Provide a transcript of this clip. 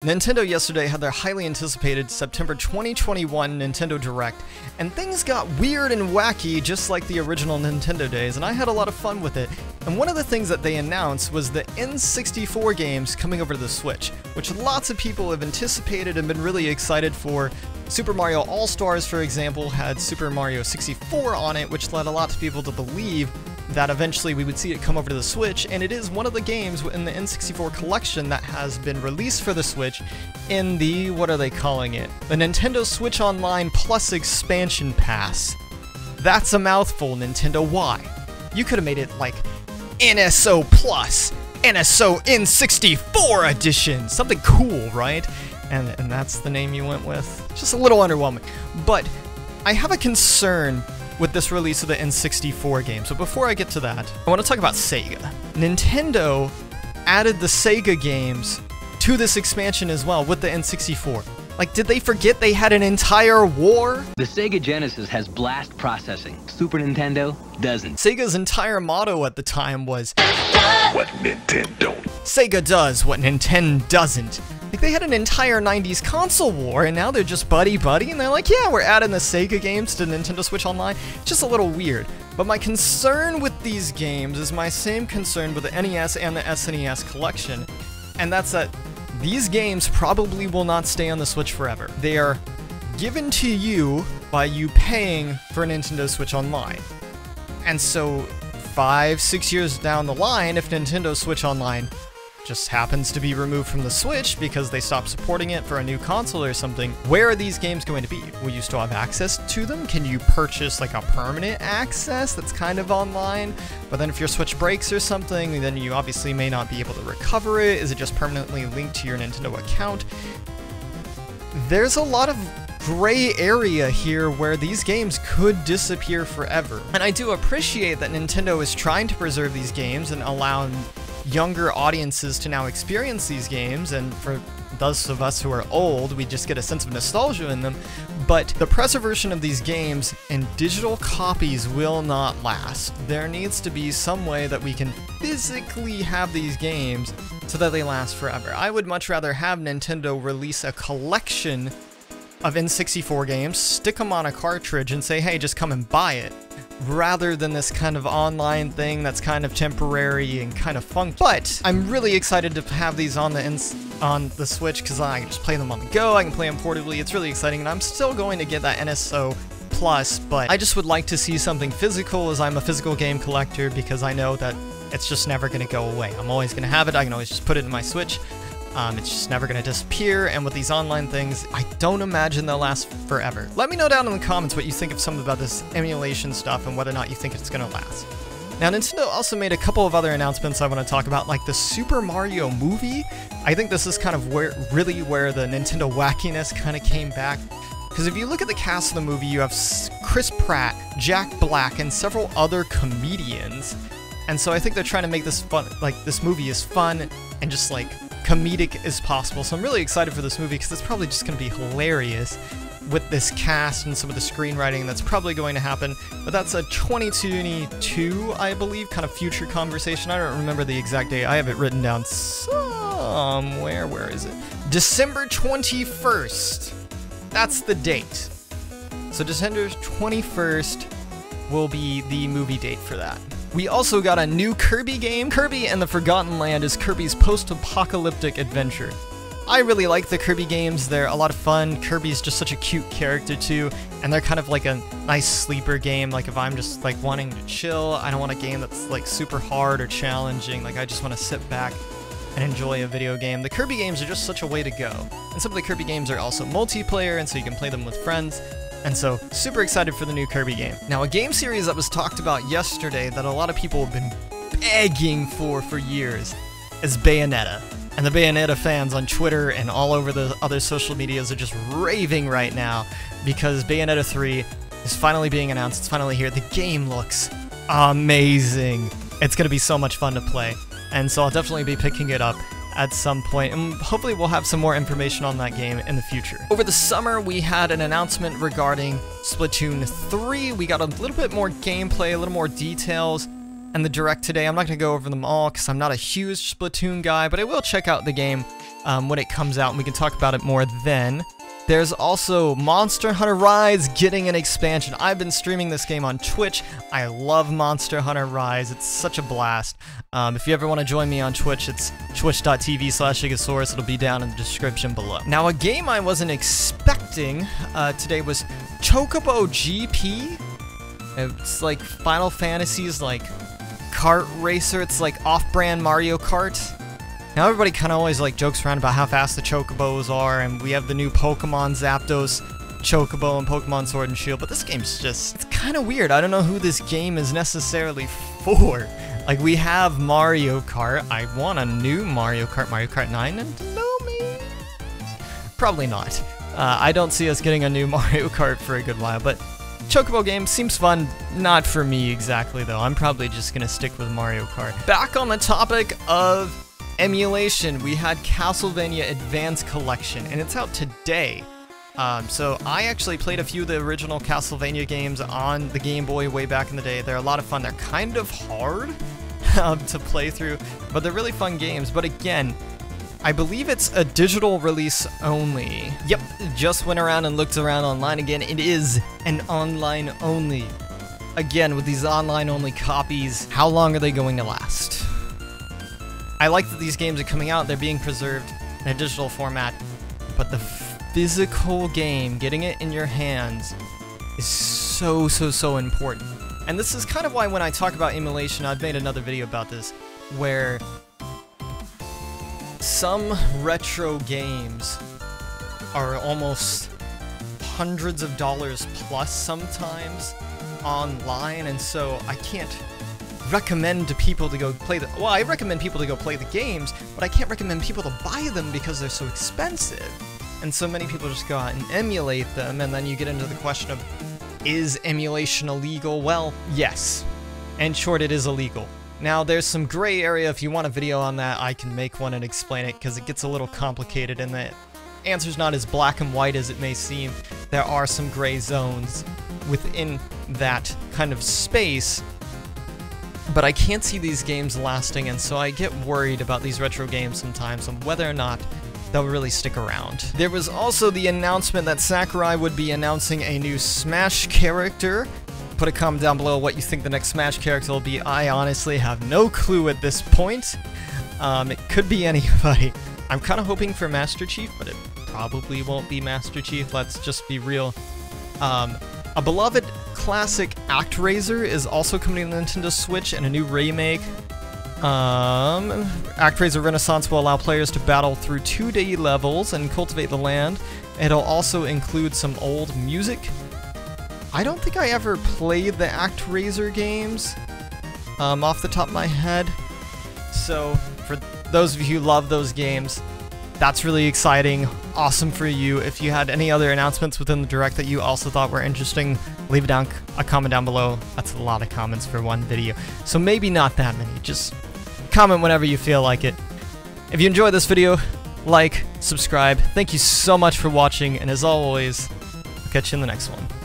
Nintendo yesterday had their highly anticipated September 2021 Nintendo Direct, and things got weird and wacky just like the original Nintendo days, and I had a lot of fun with it. And one of the things that they announced was the N64 games coming over to the Switch, which lots of people have anticipated and been really excited for. Super Mario All-Stars, for example, had Super Mario 64 on it, which led a lot of people to believe that eventually we would see it come over to the Switch, and it is one of the games in the N64 collection that has been released for the Switch in the, what are they calling it? The Nintendo Switch Online Plus Expansion Pass. That's a mouthful, Nintendo. Why? You could have made it like NSO Plus, NSO N64 Edition, something cool, right? And that's the name you went with? Just a little underwhelming. But I have a concern with this release of the N64 game. So before I get to that, I want to talk about Sega. Nintendo added the Sega games to this expansion as well with the N64. Like, did they forget they had an entire war? The Sega Genesis has blast processing. Super Nintendo doesn't. Sega's entire motto at the time was, what Nintendo? Sega does what Nintendo doesn't. Like, they had an entire 90s console war, and now they're just buddy-buddy, and they're like, yeah, we're adding the Sega games to Nintendo Switch Online. It's just a little weird. But my concern with these games is my same concern with the NES and the SNES collection, and that's that these games probably will not stay on the Switch forever. They are given to you by you paying for Nintendo Switch Online. And so 5-6 years down the line, if Nintendo Switch Online just happens to be removed from the Switch because they stop supporting it for a new console or something, where are these games going to be? Will you still have access to them? Can you purchase like a permanent access that's kind of online? But then if your Switch breaks or something, then you obviously may not be able to recover it. Is it just permanently linked to your Nintendo account? There's a lot of gray area here where these games could disappear forever. And I do appreciate that Nintendo is trying to preserve these games and allow younger audiences to now experience these games, and for those of us who are old, we just get a sense of nostalgia in them. But the preservation of these games in digital copies will not last. There needs to be some way that we can physically have these games so that they last forever. I would much rather have Nintendo release a collection of N64 games, stick them on a cartridge, and say, hey, just come and buy it, rather than this kind of online thing that's kind of temporary and kind of funky. But I'm really excited to have these on the Switch because I can just play them on the go, I can play them portably, it's really exciting, and I'm still going to get that NSO Plus, but I just would like to see something physical, as I'm a physical game collector, because I know that it's just never going to go away. I'm always going to have it, I can always just put it in my Switch. It's just never going to disappear, and with these online things, I don't imagine they'll last forever. Let me know down in the comments what you think of some about this emulation stuff and whether or not you think it's going to last. Now, Nintendo also made a couple of other announcements I want to talk about, like the Super Mario movie. I think this is kind of really where the Nintendo wackiness kind of came back. Because if you look at the cast of the movie, you have Chris Pratt, Jack Black, and several other comedians. And so I think they're trying to make this fun, like this movie is fun and just like comedic as possible. So I'm really excited for this movie because it's probably just going to be hilarious with this cast and some of the screenwriting that's probably going to happen. But that's a 2022, I believe, kind of future conversation. I don't remember the exact date. I have it written down somewhere. Where is it? December 21st. That's the date. So December 21st will be the movie date for that. We also got a new Kirby game. Kirby and the Forgotten Land is Kirby's post-apocalyptic adventure. I really like the Kirby games. They're a lot of fun. Kirby's just such a cute character too, and they're kind of like a nice sleeper game. Like if I'm just like wanting to chill, I don't want a game that's like super hard or challenging. Like I just want to sit back and enjoy a video game. The Kirby games are just such a way to go. And some of the Kirby games are also multiplayer, and so you can play them with friends. And so, super excited for the new Kirby game. Now, a game series that was talked about yesterday that a lot of people have been begging for years is Bayonetta. And the Bayonetta fans on Twitter and all over the other social medias are just raving right now because Bayonetta 3 is finally being announced. It's finally here. The game looks amazing. It's going to be so much fun to play. And so I'll definitely be picking it up at some point, and hopefully we'll have some more information on that game in the future. Over the summer, we had an announcement regarding Splatoon 3. We got a little bit more gameplay, a little more details, and the Direct today. I'm not going to go over them all because I'm not a huge Splatoon guy, but I will check out the game when it comes out, and we can talk about it more then. There's also Monster Hunter Rise getting an expansion. I've been streaming this game on Twitch. I love Monster Hunter Rise. It's such a blast. If you ever want to join me on Twitch, it's twitch.tv/Gigasaurus. It'll be down in the description below. Now, a game I wasn't expecting today was Chocobo Gp. It's like Final Fantasy's like kart racer. It's like off-brand Mario Kart. Now everybody kind of always like jokes around about how fast the Chocobos are, and we have the new Pokemon Zapdos Chocobo and Pokemon Sword and Shield, but this game's just, it's kind of weird. I don't know who this game is necessarily for. Like, we have Mario Kart. I want a new Mario Kart 9, and no, maybe? Probably not. I don't see us getting a new Mario Kart for a good while, but Chocobo game seems fun. Not for me exactly, though. I'm probably just gonna stick with Mario Kart. Back on the topic of emulation, we had Castlevania Advance Collection, and it's out today. So I actually played a few of the original Castlevania games on the Game Boy way back in the day. They're a lot of fun. They're kind of hard to play through, but they're really fun games. But again, I believe it's a digital release only. Yep, just went around and looked around online again. It is an online only. Again, with these online only copies, how long are they going to last? I like that these games are coming out, they're being preserved in a digital format, but the physical game, getting it in your hands, is so important. And this is kind of why when I talk about emulation, I've made another video about this, where some retro games are almost hundreds of dollars plus sometimes online, and so I can't recommend to people to go play the, well, I recommend people to go play the games, but I can't recommend people to buy them because they're so expensive. And so many people just go out and emulate them, and then you get into the question of, is emulation illegal? Well, yes. In short, it is illegal. Now, there's some gray area. If you want a video on that, I can make one and explain it, because it gets a little complicated, and the answer's not as black and white as it may seem. There are some gray zones within that kind of space, but I can't see these games lasting, and so I get worried about these retro games sometimes and whether or not they'll really stick around. There was also the announcement that Sakurai would be announcing a new Smash character. Put a comment down below what you think the next Smash character will be. I honestly have no clue at this point. It could be anybody. I'm kind of hoping for Master Chief, but it probably won't be Master Chief. Let's just be real. A beloved classic ActRaiser is also coming to the Nintendo Switch in a new remake. ActRaiser Renaissance will allow players to battle through 2D levels and cultivate the land. It'll also include some old music. I don't think I ever played the ActRaiser games off the top of my head. So for those of you who love those games, that's really exciting. Awesome for you. If you had any other announcements within the Direct that you also thought were interesting, leave a comment down below. That's a lot of comments for one video. So maybe not that many. Just comment whenever you feel like it. If you enjoyed this video, like, subscribe. Thank you so much for watching, and as always, I'll catch you in the next one.